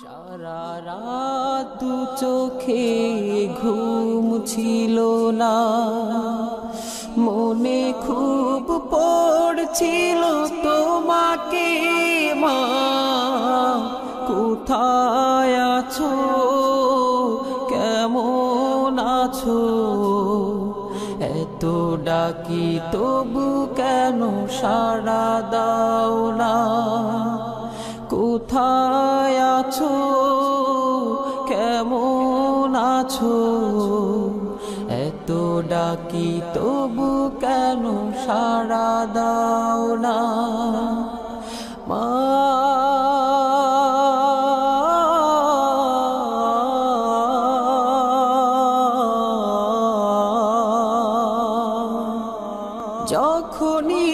সারা রাত দু চোখে ঘুম ছিল না, মনে খুব পড়ছিল তোমাকে মা। কোথায় আছো, কেমন আছো? এত ডাকি তবু কেন সাড়া দাও না? কোথায় আছো, কেমন আছো? এত ডাকি তবু কেন সাড়া দাও না মা? যখনই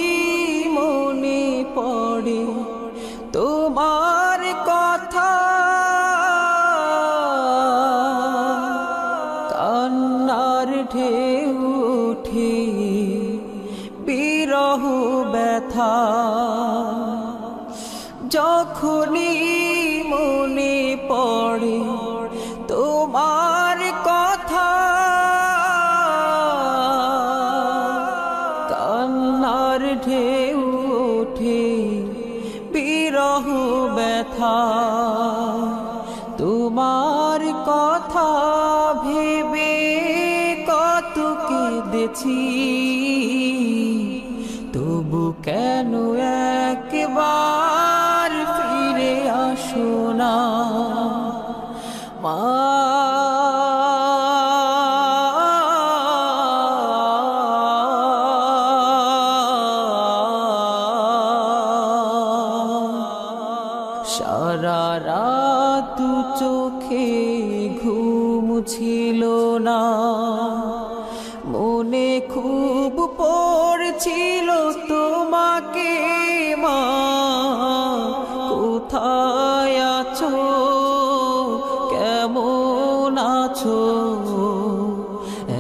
মনে পড়ে তোমার কথা, কান্নার ঢেউ ওঠে বিরহ ব্যথা। যখনই মনে পড়ে তোমার কথা, কান্নার ঢেউ ওঠে বিরহ ব্যথা। তোমার কথা ভেবে কত কেঁদেছি, তবু কেন একবার ফিরে আসো না মা? সারা রাত দু চোখে ঘুম ছিল না, মনে খুব পড়ছিল তোমাকে মা। কোথায় আছো, কেমন আছো?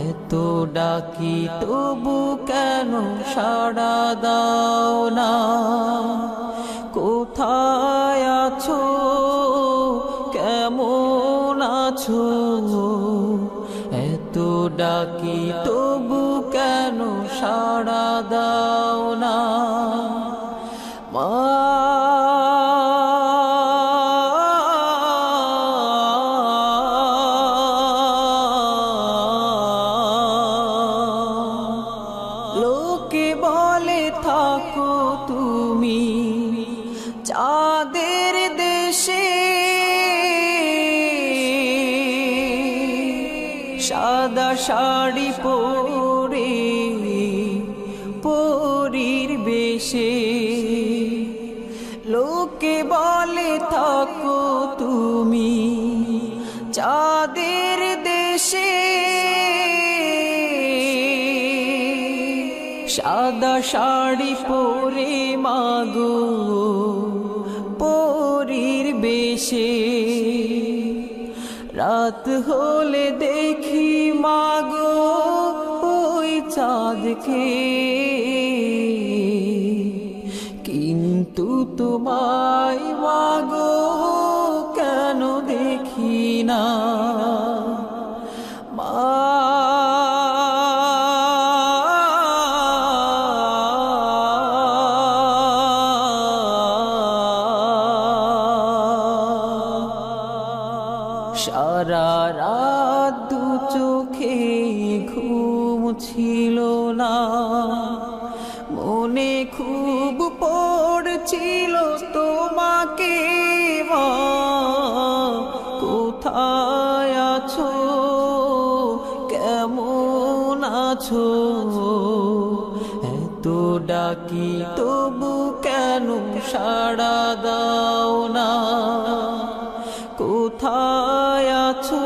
এত ডাকি তবু কেন সাড়া দাও না? কোথায় আছো, কেমন আছো? এত ডাকি তবু কেন সাড়া দাও না মা? লোকে বলে থাকো তুমি চাঁদের দেশে, সাদা শাড়ি পরে পরীর বেশে। লোকে বলে থাকো তুমি চাঁদের দেশে, সাদা শাড়ি পরে মাগো পরীর বেশে। রাত হলে দেখি মাগো ওই চাঁদকে, কিন্তু তোমায় মাগো কেন দেখি না মা? সারা রাত দু চোখে ঘুম ছিল না, মনে খুব পড়ছিল তোমাকে মা। কোথায় আছো, কেমন আছো? এত ডাকি তবু কেন সাড়া দাও না? কোথায় আছো,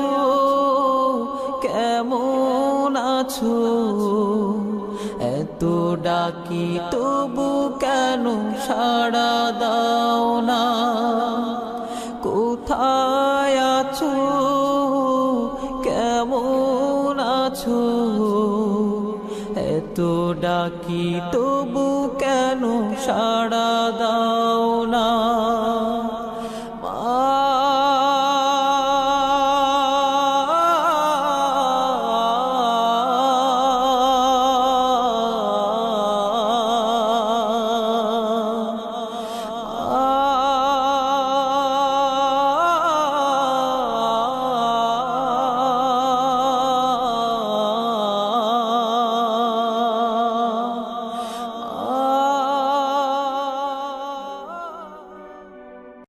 কেমন আছো? এত ডাকি তবু কেন সাড়া দাও না? কোথায় আছো, কেমন আছো? এত ডাকি তবু কেন সাড়া